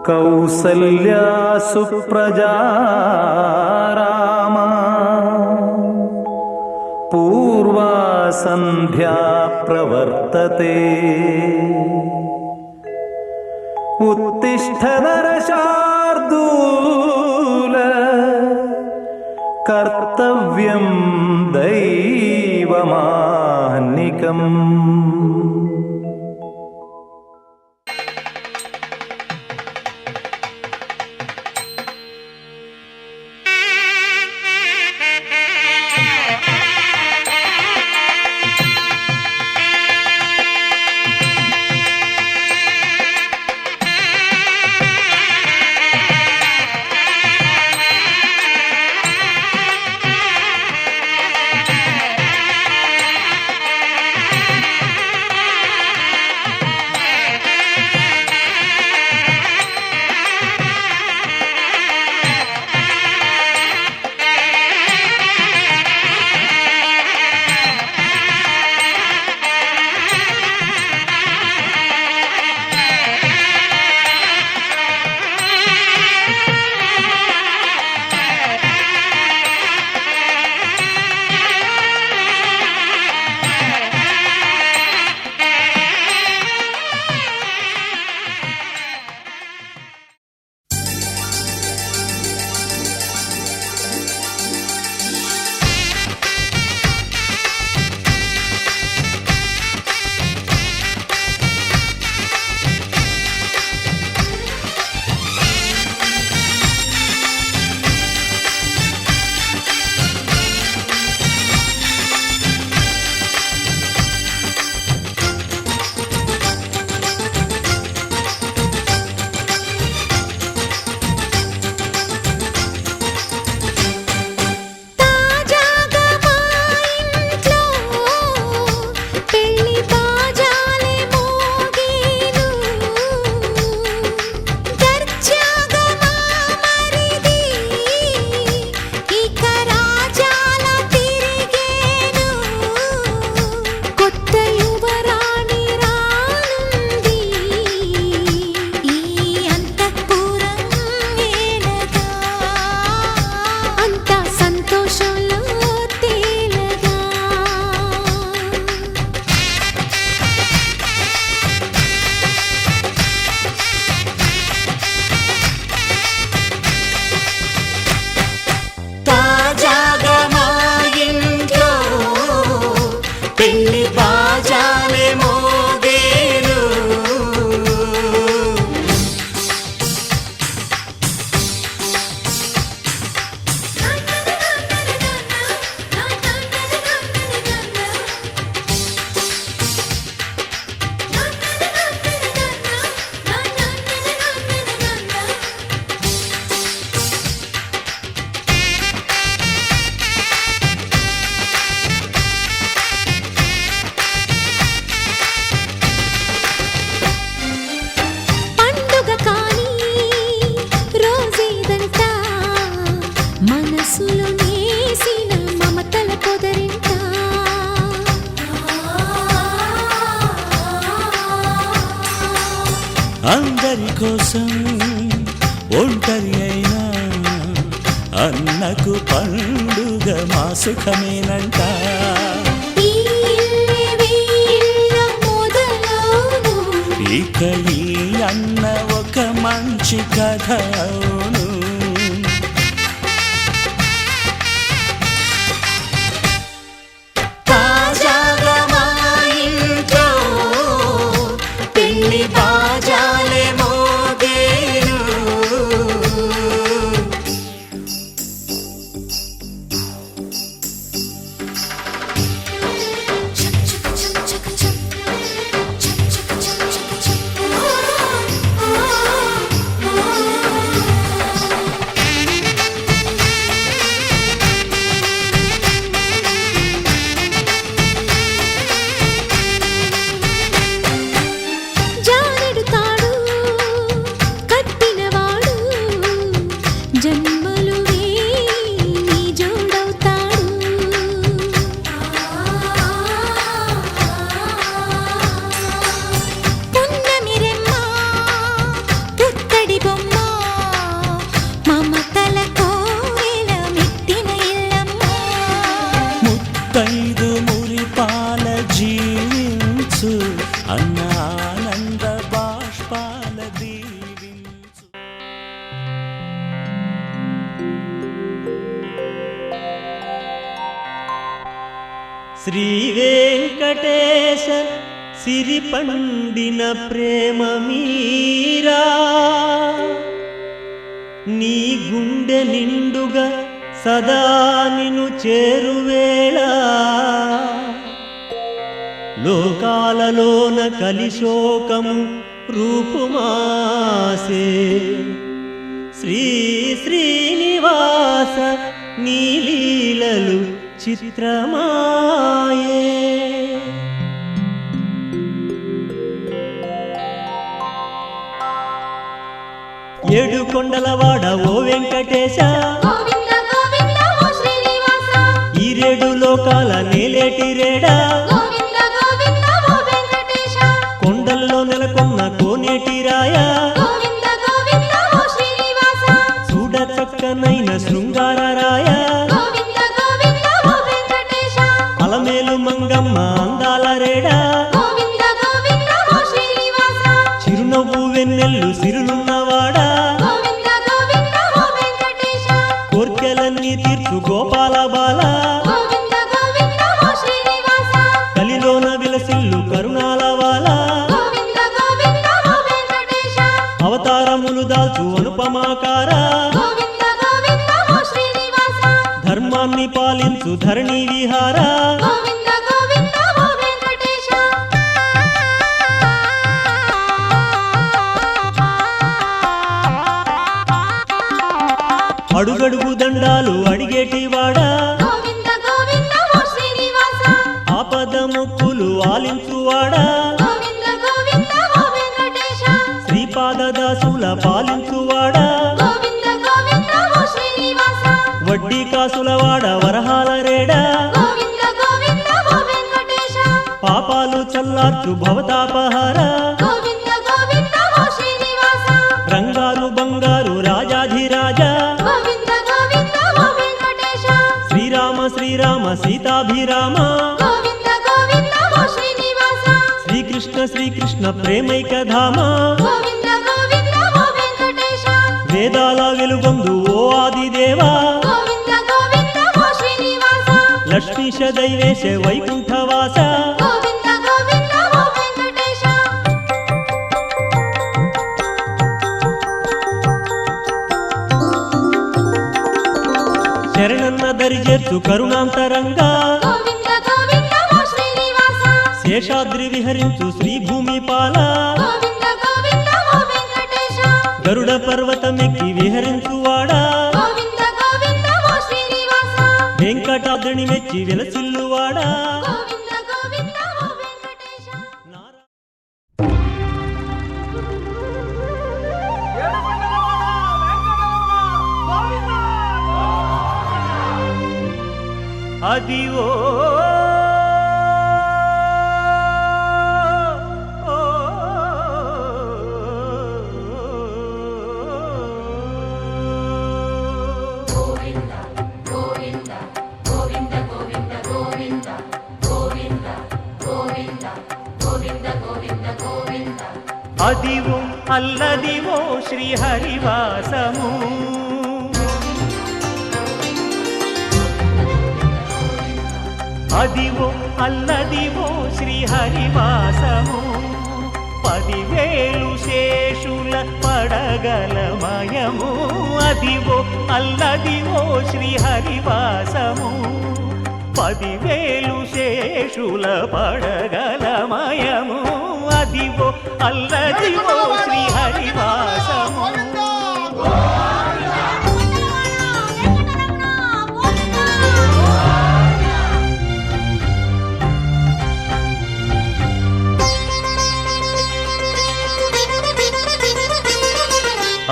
కౌసల్యా సుప్రజా రామ పూర్వా సంధ్యా ప్రవర్తతే ఉత్తిష్ఠ నరశార్దూల కర్తవ్యం దైవమాహ్నికం. అందరి కోసం ఒంటరి అయినా అన్నకు పండుగ మా సుఖమేనంట. ఇక ఈ అన్న ఒక మంచి కథ అవును. ఐదు మురిపాల జీవించు అన్న ఆనంద బాష్పాల దీవించు. శ్రీ వెంకటేశ సిరి పండిన ప్రేమ మీరా నీ గుండె నిండుగా సదా నిన్ను చేరువేళ లోకాలలోన కలిశోకము రూపుమాసే శ్రీ శ్రీనివాస నీలీలలు చిత్రమాయే. ఏడు కొండలవాడ ఓ వెంకటేశ గోవింద గోవింద ఓ శ్రీనివాస ఈరేడు లోకాల నేలేటి రేడా గోవింద గోవింద ఓ వెంకటేశ కొండల్లో నెలకొన్న కోనేటి రాయ గోవింద గోవింద ఓ శ్రీనివాస చూడ చక్కనైన శృంగార రాయ గోవింద గోవింద ఓ వెంకటేశ అలమేలు మంగమ్మ అందాల రేడా గోవింద గోవింద ఓ శ్రీనివాస చిరునవ్వు వెన్నెల్లు సిరులున్నవాడా గోవింద గోవింద ఓ వెంకటేశ కోర్కెలన్నీ తీర్చు గోపాల బాల గోవింద గోవింద ఓ శ్రీనివాస కలిలోన విలసిల్లు కరుణాల వాల గోవింద గోవింద ఓ వెంకటేశ అవతారములు దాల్చు అనుపమాకార గోవింద గోవింద ఓ శ్రీనివాస ధర్మాన్ని పాలించు ధరణి విహార గోవింద గోవింద ఓ వెంకటేశ అడుగడుగు దండాలు అడిగేటి వాడా గోవింద గోవింద ఓ శ్రీనివాస ఆపద మొక్కులు ఆలించువాడా గోవింద గోవింద ఓ వెంకటేశ శ్రీపాద దాసుల పాలించువాడా గోవింద గోవింద ఓ శ్రీనివాస వడ్డీ కాసులవాడ వరహాల రేడా గోవింద గోవింద ఓ వెంకటేశ పాపాలు చల్లార్చు భవతాపహార గోవింద గోవింద ఓ శ్రీనివాస రంగారు బంగారు రాజాధిరాజా గోవింద గోవింద ఓ వెంకటేశ శ్రీరామ శ్రీరామ సీతాభిరామ గోవింద గోవింద ఓ శ్రీనివాస శ్రీకృష్ణ శ్రీకృష్ణ ప్రేమైక ధామ గోవింద గోవింద ఓ వెంకటేశ వేదాల వెలుగొందు ఓ ఆదిదేవా గోవింద గోవింద ఓ శ్రీనివాస లక్ష్మీశ దైవేశ వైకుంఠవాస గోవింద గోవింద ఓ వెంకటేశ శరణన్న దరిచేర్చు కరుణాంతరంగా గోవింద గోవింద ఓ శ్రీనివాస శేషాద్రి విహరించు శ్రీభూమి పాల గోవింద గోవింద ఓ వెంకటేశ గరుడ పర్వతమెక్కి విహరించువాడా గోవింద గోవింద ఓ శ్రీనివాస వెంకటాద్రిని మెచ్చి విలసిల్లువాడా గోవింద గోవింద ఓ వెంకటేశ అదివో అదివో అల్లదివో శ్రీహరివాసము అదివో అల్లదివో శ్రీహరివాసము 10,000 శేషుల పడగలమయము అదివో అల్లదివో శ్రీహరివాసము 10,000 శేషుల పడగలమయము అదివో అల్లదివో శ్రీహరివాసము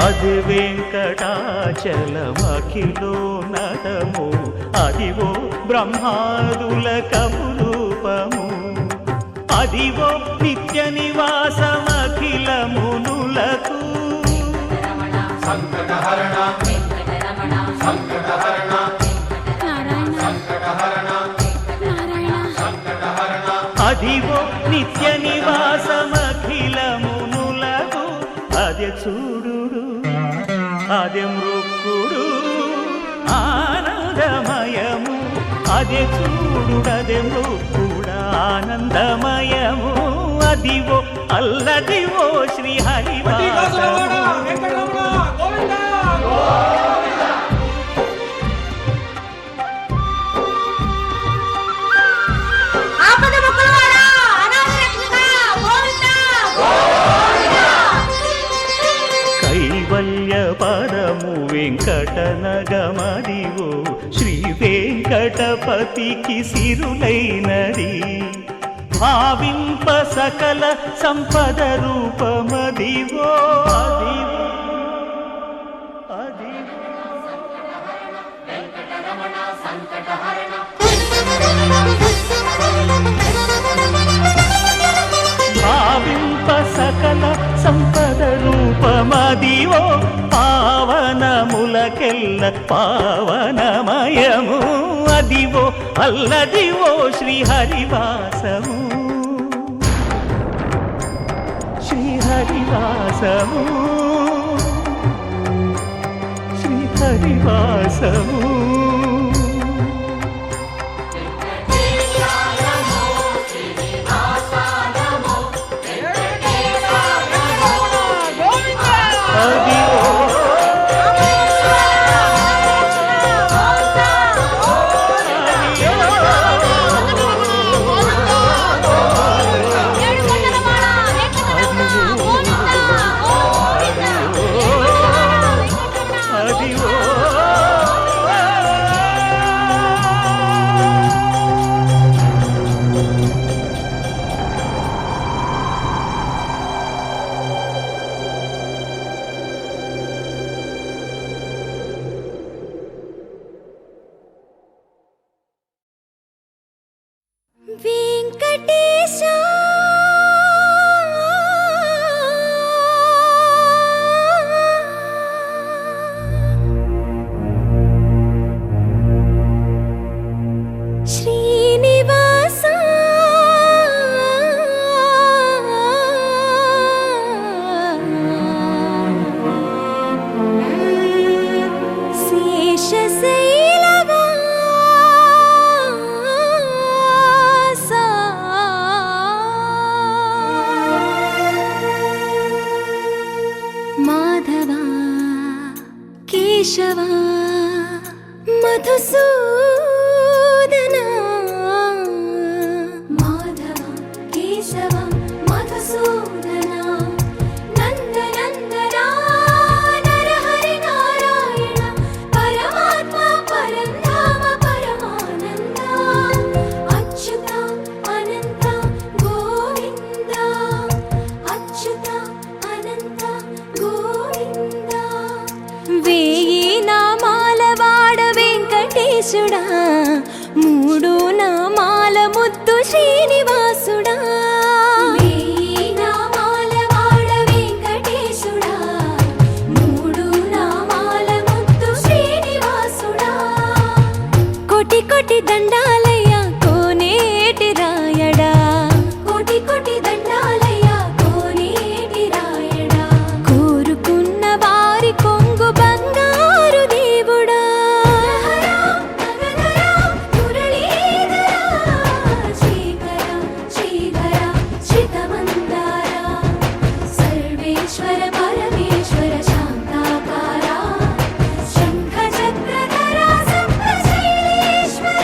అది వెంకటాచలమఖిలో నటము అదివో బ్రహ్మాదుల కపురూపము అదివో నిత్య నివాసమఖిల మునులకు సంకటహరణ సంకటహరణ సంకటహరణ నారాయణ అదివో నిత్య నివాసమఖిలమునులకు అదే చూడుడు అదే మృక్కుడు ఆనందమయము అదే చూడుడదే మృక్కుడ ఆనందమయము అదివో అల్లదివో శ్రీ హరివాసము ఆపద మొక్కులవాడా, అనాథ రక్షక, గోవిందా, గోవిందా. కైవల్య పరము వెంకటనగమదివో శ్రీ వెంకటపతికి సిరులైనది భావింప సకల సంపద రూపమదివో అదివో అదివో భావింప సకల సంపద రూపమదివో పావనములకెల్ల పావనమయము అదివో అల్లదివో శ్రీ హరివాసము శ్రీ హరివాసము శ్రీ హరివాసము ఏడుకొండలవాడా, వెంకటరమణ, గోవిందా, గోవిందా. అదివో వెంకటేశ శ్రీనివాస మాధవ కేశవ మధుసూదన మాధవ కేశవ మధుసూదన నందనందన నరహరి నారాయణ పరమాత్మ పరంధామ పరమానంద అచ్యుత అనంత గోవింద అచ్యుత అనంత గోవింద వేయి నామాల వాడ వెంకటేశుడా మూడు నామాల ముద్దు శ్రీనివాసుడా వేయి నామాల వాడ వెంకటేశుడా మూడు నామాల ముద్దు శ్రీనివాసుడా కోటి కోటి దండాలయ్య కోనేటి రాయడా కోటి కోటి దండాలయ్య కోనేటి రాయడా కోరుకున్న వారి కొంగు బంగారు దేవుడా శ్రీకర శ్రీధర శ్రితమందార సర్వేశ్వర పరమేశ్వర శాంతాకార శంఖ చక్రధర సప్తశైలేశ్వర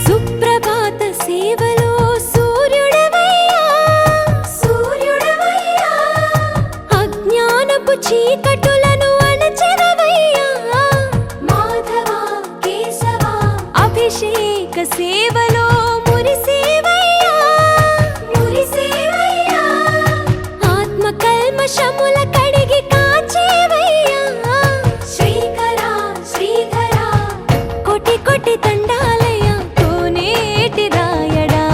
సుప్రభాత సేవలో సూర్యుడవయ్యా సూర్యుడవయ్యా అజ్ఞానపు చీకటులను అణచెదవయ్యా మాధవ కేశవ అభిషేక సేవలో మురిసేవయ్యా మురిసేవయ్యా ఆత్మ కల్మషముల కడిగి కాచేవయ్యా శ్రీకర శ్రీధర కోటి కోటి దండాలయ కోనేటి రాయడా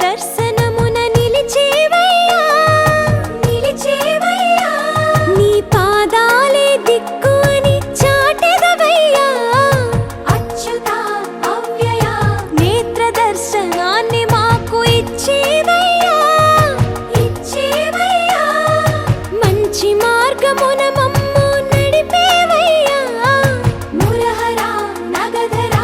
దర్శనమున నిలిచేవయ్యా నిలిచేవయ్యా నీ పాదాలే దిక్కు అని చాటెదవయ్యా అచ్యుత అవ్యయ నేత్ర దర్శనాన్ని మాకు ఇచ్చేవయ్యా ఇచ్చేవయ్యా మంచి మార్గమున మమ్ము నడిపేవయ్యా మురహర నగధర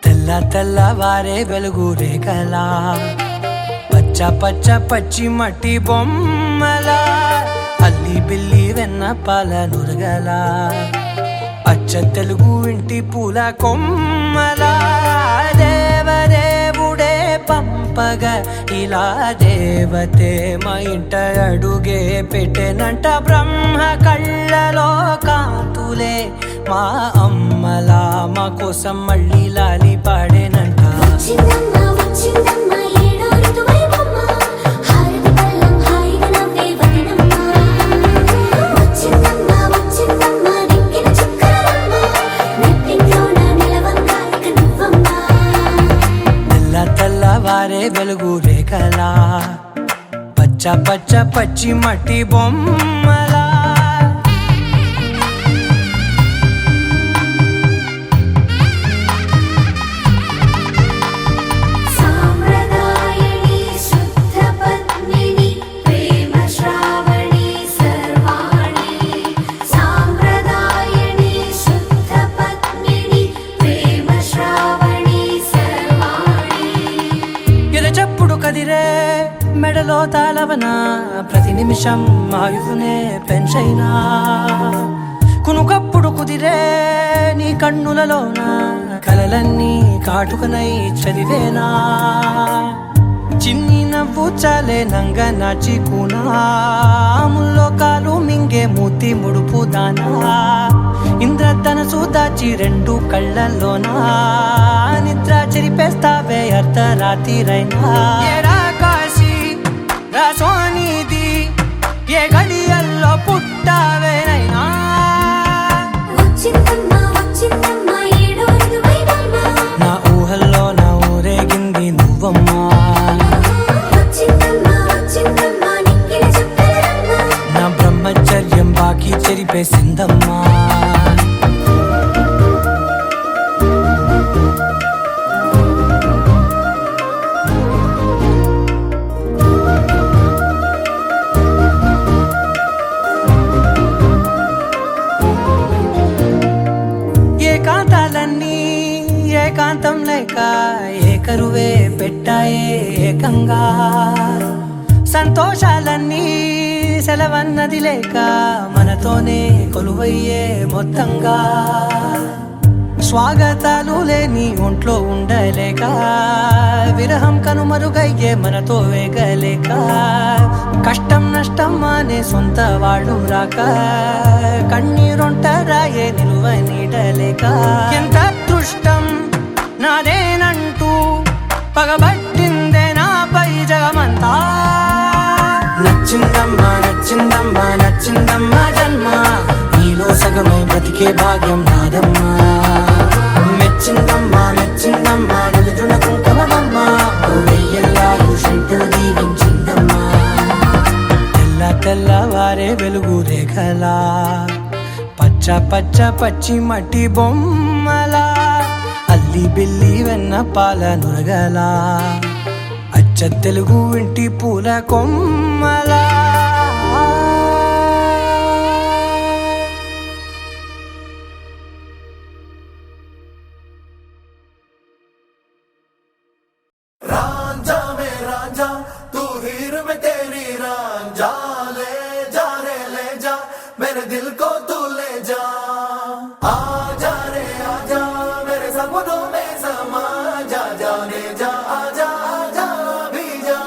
తెల్ల తెల్లవారే వెలుగు రేఖలా పచ్చ పచ్చ పచ్చి మట్టి బొమ్మలా అల్లి బిల్లి వెన్న పాల నురగలా అచ్చ తెలుగు ఇంటి పూల కొమ్మలా దేవదేవుడే పంపగా ఇలా దేవతే మా ఇంట అడుగే పెట్టెనంట బ్రహ్మ కళ్ళలో కాంతులే మా అమ్మలా మా కోసం మళ్ళీ లాలి పాడేనంట వచ్చిందమ్మ వచ్చిందమ్మ ఏడో ఋతువైవమ్మ హారతి పళ్ళం హాయిగా నవ్వే వదినమ్మ వచ్చిందమ్మ వచ్చిందమ్మ దిక్కిన చుక్కలమ్మ నెట్టింట్లోన నిలవంగా ఇక నువ్వమ్మ తెల్ల తెల్లవారే వెలుగు రేఖలా పచ్చ పచ్చ పచ్చి మట్టి బొమ్మలా సాంప్రదాయని శుద్ధ పద్మిని ప్రేమ శ్రావణి సర్వాణి సాంప్రదాయని శుద్ధ పద్మిని ప్రేమ శ్రావణి సర్వాణి ఎరచప్పుడు కదిరే మెడలో తాళవన ప్రతి నిమిషం ఆయువునే పెంచైనా కునుకప్పుడు కుదిరే నీ కన్నులలోన కలలన్నీ కాటుకనై చదివేనా చిన్ని నవ్వు చాలే నంగ నాచి కూనాముల్లో కాలు మింగే మూతి ముడుపు దానా ఇంద్రధనసు దాచి రెండు కళ్ళల్లోనా నిద్ర చెరిపేస్తావే అర్ధరాత్రిరైనా ఏరా కాశీ రా సోనిది ఏ గడియల్లో పుట్టావేనైనా వచ్చిందమ్మ వచ్చిందమ్మ ఏడో ఋతువైవమ్మ నా ఊహల్లో నా ఊరేగింది నువ్వమ్మా వచ్చిందమ్మ వచ్చిందమ్మ నిక్కిన చుక్కలమ్మ నా బ్రహ్మచర్యం బాకీ చెరిపేసిందమ్మా ఏకాంతాలన్నీ ఏకాంతం లేక ఏకరువే పెట్టాయే ఏకంగా సంతోషాలన్నీ సెలవన్నది లేక మనతోనే కొలువయ్యే మొత్తంగా స్వాగతాలు లేని ఒంట్లో ఉండలేక విరహం కనుమరుగయ్యే మనతో వేగలేక కష్టం నష్టం అనే సొంత వాళ్ళు రాక కన్నీరొంటరాయే నిలువ నీడలేక ఎంత అదృష్టం నాదేనంటూ పగబట్టిందే నాపై జగమంతా నచ్చిందమ్మా నచ్చిందమ్మా నచ్చిందమ్మా జన్మ నీలో సగమై బ్రతికే భాగ్యం నాదమ్మా మెచ్చిందమ్మా మెచ్చిందమ్మా నిలుచున్న కుంకుమమ్మా వెయ్యల్లాలు శంకరు దీవించిందమ్మా తెల్ల తెల్లవారే వెలుగు రేఖలా పచ్చ పచ్చ పచ్చి మట్టి బొమ్మలా అల్లి బిల్లి వెన్న పాల నురగలా అచ్చ తెలుగు ఇంటి పూల కొమ్మలా मेरे दिल को तू ले जा आजा रे आजा मेरे सपनों में समा जा जाने जा आजा आजा भी जा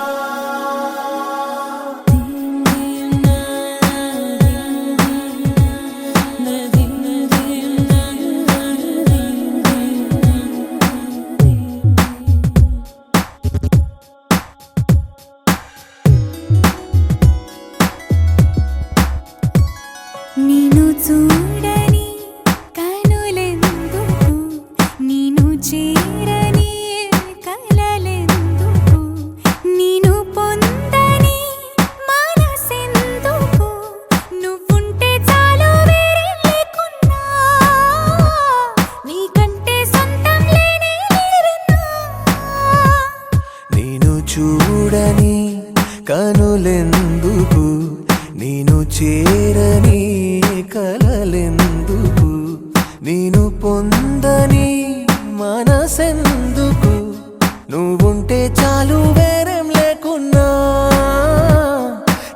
చేరని కలలెందుకు నిన్ను పొందని మనసెందుకు నువ్వుంటే చాలు వేరే లేకున్నా నీకంటే సొంతం లేనే లేరన్నా నేను చూడని కనులెందుకు నేను చేరని కలలెందుకు నేను పొందని మనసెందుకు నువ్వుంటే చాలు వేరేం లేకున్నా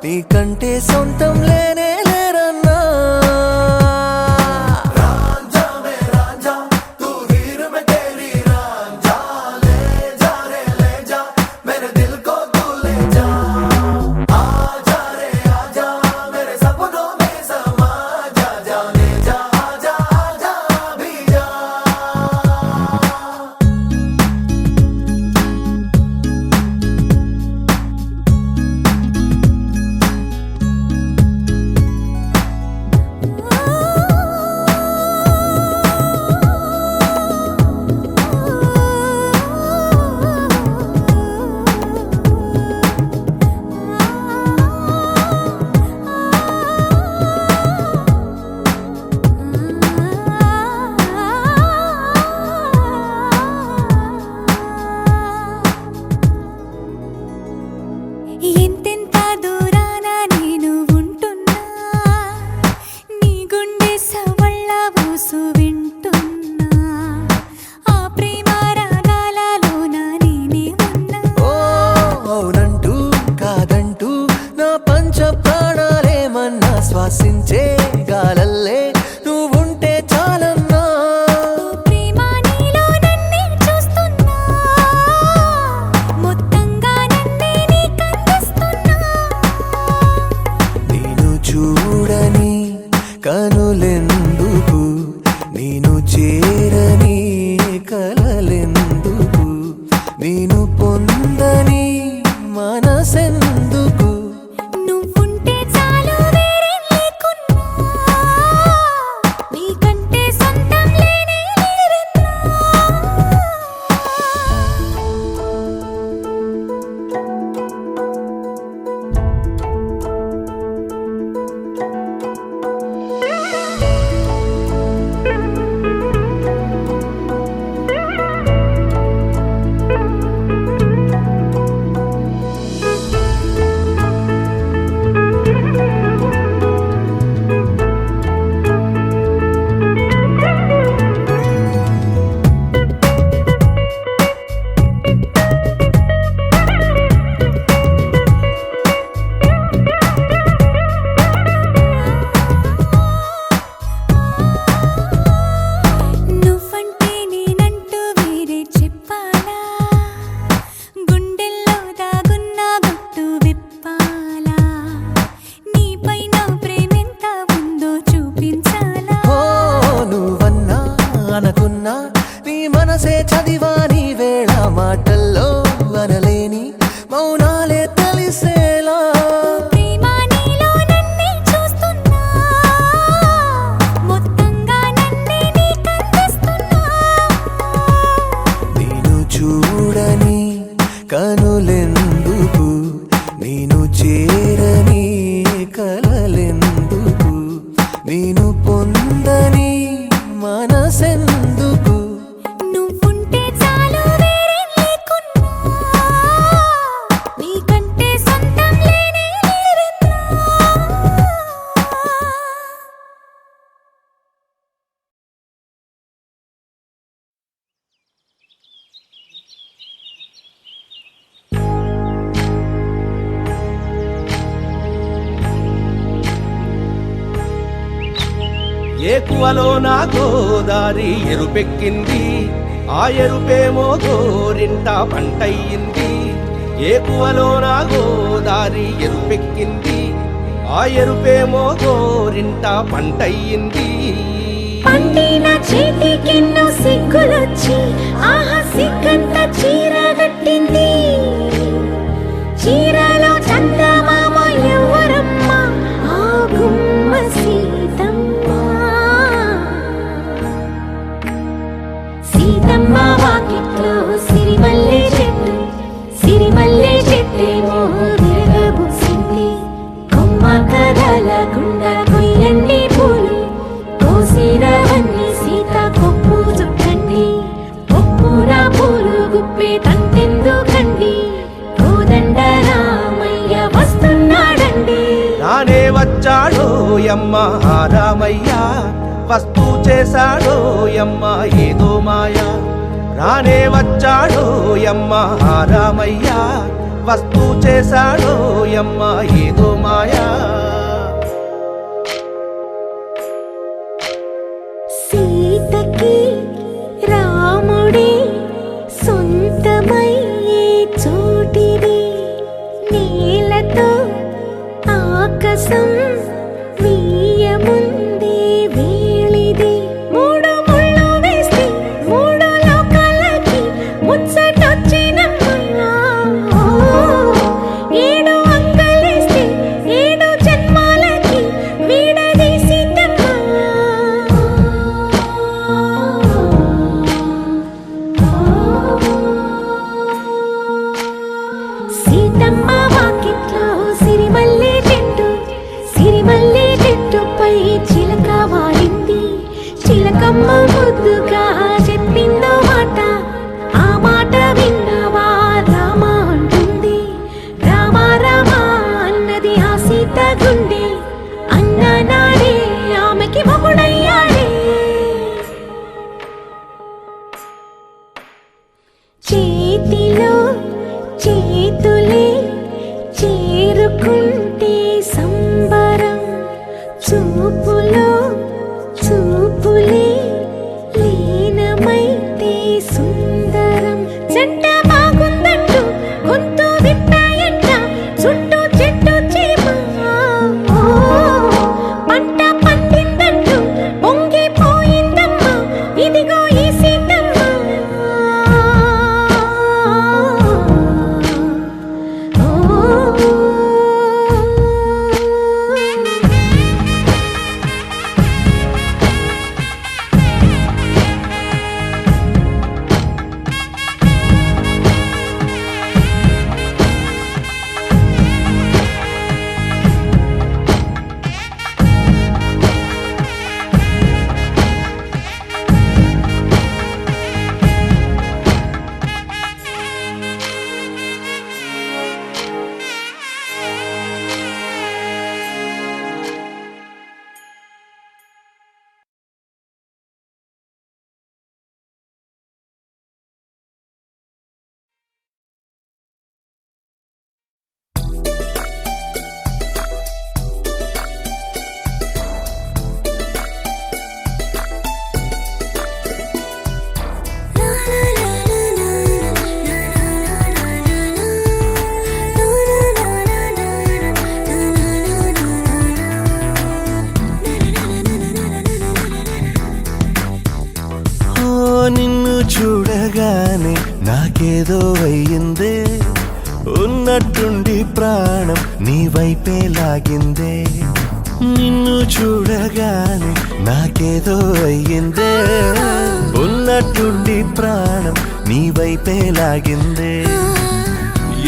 నీకంటే సొంతం లేనే లేరన్నా रांझा में रांझा तू हीर में तेरी रांझा ले जा रे ले जा मेरे दिल को तू ले जा आजा रे आजा मेरे सपनों में समा जा जाने जा आजा आजा भी जा ఎంతెంత దూరాన నేను ఉంటున్నా నీ గుండె సవళ్ళ ఊసు వింటున్నా ఆ ప్రేమ రాగాలలోన నేనే ఉన్నా ఓ అవునంటూ కాదంటూ నా పంచ ప్రాణాలేమన్నా శ్వాసించే గాలల్లే నువ్వుంటే చాలన్నా ప్రేమ నీలో నన్నే చూస్తున్నా మొత్తంగా నన్నే నీకందిస్తున్నా నేను చూడని కనులెందుకు నేను చేరని కలలెందుకు నేను పొందని మనసెందుకు నువ్వుంటే చాలు వేరే లేకున్నా నీకంటే సొంతం లేనే లేరన్నా నువ్వంటే నేనంటూ వేరే చెప్పాలా గుండెల్లో దాగున్న గుట్టు విప్పాలా నీపై నా ప్రేమెంత ఉందో చూపించాలా ఓ నువ్వన్నా అనుకున్నా నీ మనసే చదివా నీ వేళ మాటల్లో అనలేని మౌనాలే తెలిసేలా ప్రేమ నీలో నన్నే చూస్తున్నా మొత్తంగా నన్నే నీకందిస్తున్నా నేను చూడని కనులెందుకు నేను చేరని కలలెందుకు నేను పొందని మనసెందుకు నువ్వుంటే చాలు వేరే లేకున్నా నీకంటే సొంతం లేనే లేరన్నా ఏకువలో నా గోదారి ఎరుపెక్కింది ఆ ఎరుపేమో గోరింట పంటయ్యింది ఏకువలో నా గోదారి ఎరుపెక్కింది ఆ ఎరుపేమో గోరింట పంటయ్యింది పండిన చేతికెన్నో సిగ్గులొచ్చి ఆహా సిగ్గంత చీరగట్టింది చీరలో చందమామ ఎవరమ్మ ఆ గుమ్మ సీతమ్మ సీతమ్మ యమ్మ ఆ రామయ్య వస్తూ చేశాడో యమ్మ ఏదో మాయా రానే వచ్చాడో యమ్మ ఆ రామయ్య వస్తూ చేశాడో యమ్మ ఏదో మాయా సీతకి రాముడే సొంతమయ్యే చోటిది నేలతో ఆకాశం వీయముందే వేళిది మూడు ముళ్ళు వేస్తే మూడు లోకాలకి ముచ్చటొచ్చినమ్మా ఏడు అంకలేస్తే ఏడు జన్మాలకి వీడదీసిద్దమ్మా సీతమ్మ వాకిట్లో సిరిమల్లె చెట్టుపై చిలక వాలింది చిలకమ్మ ముద్దుగా చెప్పిందో మాట ఆ మాట విన్నవా రామ అంటుంది రామ రామ అన్నది ఆ సీత గుండె అన్న నాడే ఆమెకి మొగుడయ్యాడే చేతిలో చేతులే చేరుకుంటే సంబరం చూపులో చూపులే లీనమైతే సుందరం జంట బాగుందంటూ గొంతు విప్పాయంట చుట్టూ చెట్టు చీమ పంట పండిందంటూ పొంగిపోయిందమ్మా ఇదిగో ఈ సీతమ్మ నిన్ను చూడగానే నాకేదో అయ్యిందే ఉన్నట్టుండి ప్రాణం నీ వైపే లాగిందే నిన్ను చూడగానే నాకేదో అయ్యిందే ఉన్నట్టుండి ప్రాణం నీ వైపే లాగిందే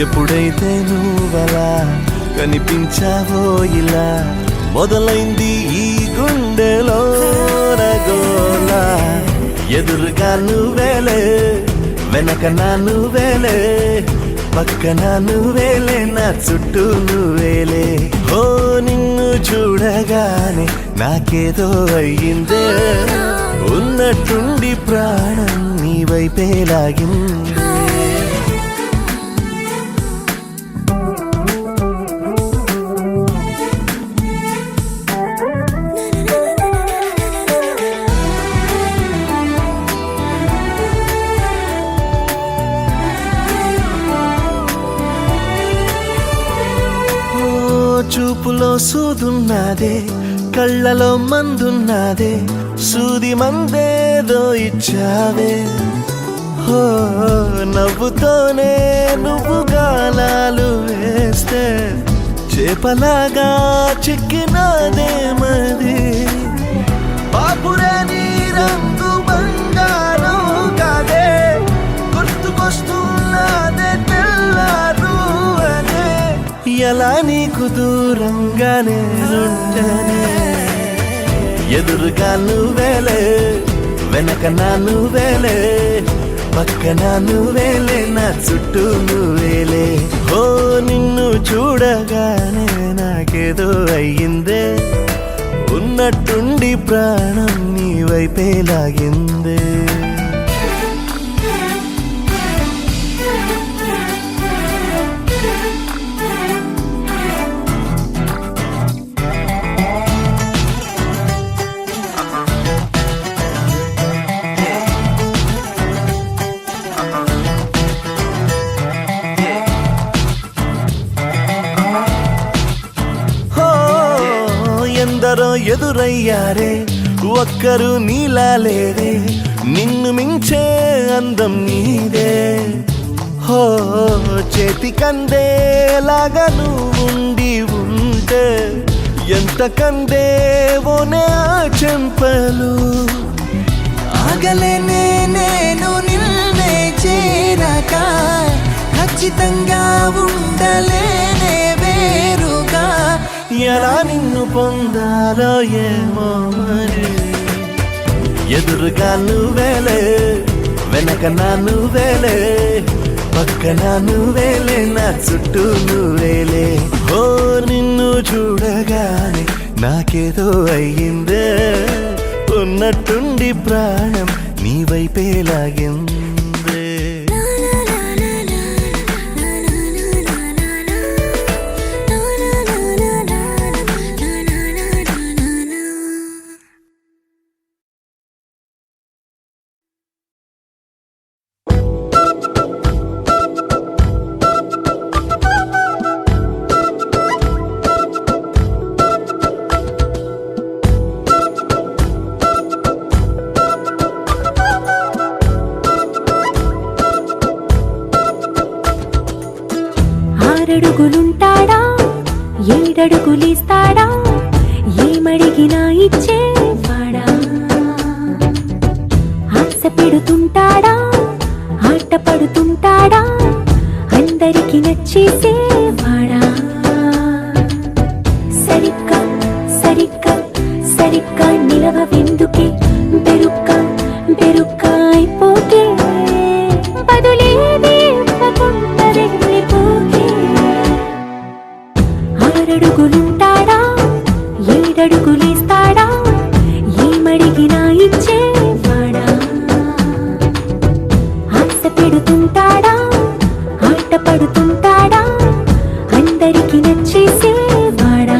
ఎప్పుడైతే నువ్వలా కనిపించావో ఇలా మొదలైంది ఈ గుండెలో రగోలా ఎదురుగా నువ్వేలే వెనక నా నువ్వేలే పక్కన నువ్వేలే నా చుట్టూ నువ్వేలే ఓ నిన్ను చూడగానే నాకేదో అయ్యిందే ఉన్నట్టుండి ప్రాణం నీ వైపే లాగిందే చూపులో సూదున్నదే కళ్ళలో మందున్నదే సూది మందేదో ఇచ్చావే హో నవ్వుతోనే నువ్వు గాలాలు వేస్తే చేపలాగా చిక్కినాదే మది బాపురే నీ రంగు బంగారం కాదే గుర్తుకొస్తున్నదే తెల్లారు అనే ఎలా నీకు దూరంగానే ఉండనే ఎదురుగా నువ్వేలే వెనక నా నువ్వేలే పక్కన నువ్వేలే నా చుట్టూ నువ్వేలే ఓ నిన్ను చూడగానే నాకేదో అయ్యిందే ఉన్నట్టుండి ప్రాణం నీ వైపే లాగిందే. ఎందరో ఎదురయ్యారే ఒక్కరు నీలా లేరే, నిన్ను మించే అందం నీదే. హో చేతికందేలాగా నువ్వుండి ఉంటే ఎంత కందేవోనే ఆ చెంపలు. ఆగలేనే నేను నిన్నే చేరక, ఖచ్చితంగా ఉండలేనే వేరుగా. ఎలా నిన్ను పొందాలో ఏమో మరి. ఎదురుగా నువ్వేలే, వెనక నా నువ్వేలే, పక్కన నువ్వేలే, నా చుట్టూ నువ్వేలే. ఓ నిన్ను చూడగానే నాకేదో అయ్యిందే, ఉన్నట్టుండి ప్రాణం నీ వైపే లాగిందే. ఆరడుగులుంటాడా, ఏడడుగులిస్తాడా, ఏమడిగినా ఇచ్చేవాడా. ఆశ పెడుతుంటాడా, ఆట పడుతుంటాడా, అందరికి నచ్చేసేవాడా. సరిగ్గా సరిగ్గా సరిగ్గా నిలవెందుకే, బెరుక్క బెరుక్క అయిపోకే, బదులేది ఇవ్వకుండా వెళ్ళిపోకే. ఆరడుగులుంటాడా, ఏడడుగులిస్తాడా, ఏమడిగినా ఇచ్చేవాడా. ఆశ పెడుతుంటాడా, ఆట పడుతుంటాడా, అందరికి నచ్చేసేవాడా.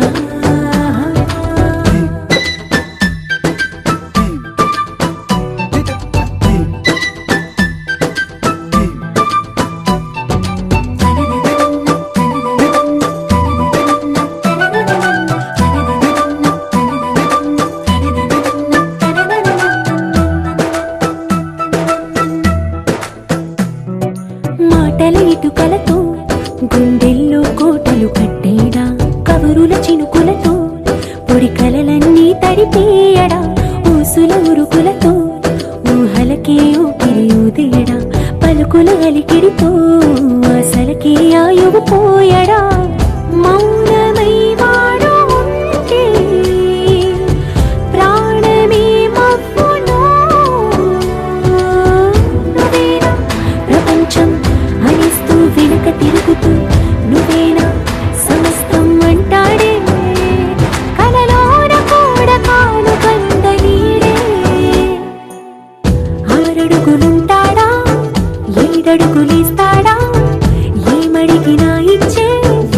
మాటల ఇటుకలతో గుండెల్లో కోటలు కట్టేడా, కవరుల చినుకులతో పొడి కలలన్నీ తడిపేయడా. ఊసుల ఉరుకులతో ఊహలకే ఊపిరి ఊదేయడా, పలుకుల అలికిడితో అసలకే ఆయువు పోయడా. మౌనమై వాడు ఉంటే ప్రాణమే మవ్వునో. నువ్వేనా ప్రపంచం అనిస్తూ వెనుక తిరుగుతూ, నువ్వేనా సమస్తం అంటాడే, కలలోన కూడా కాను కంద నీడే. ఆరడుగులుంటాడా, ఏడడుగులిస్తాడా, ఏమడిగినా ఇచ్చేవాడా.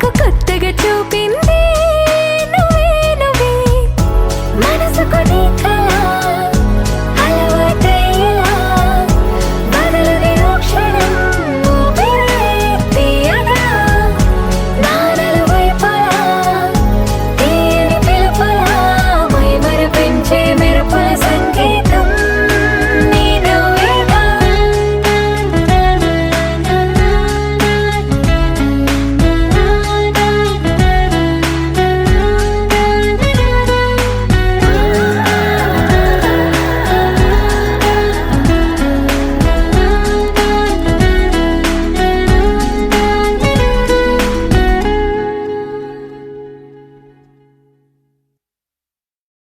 నాకు కొత్తగా చూపింది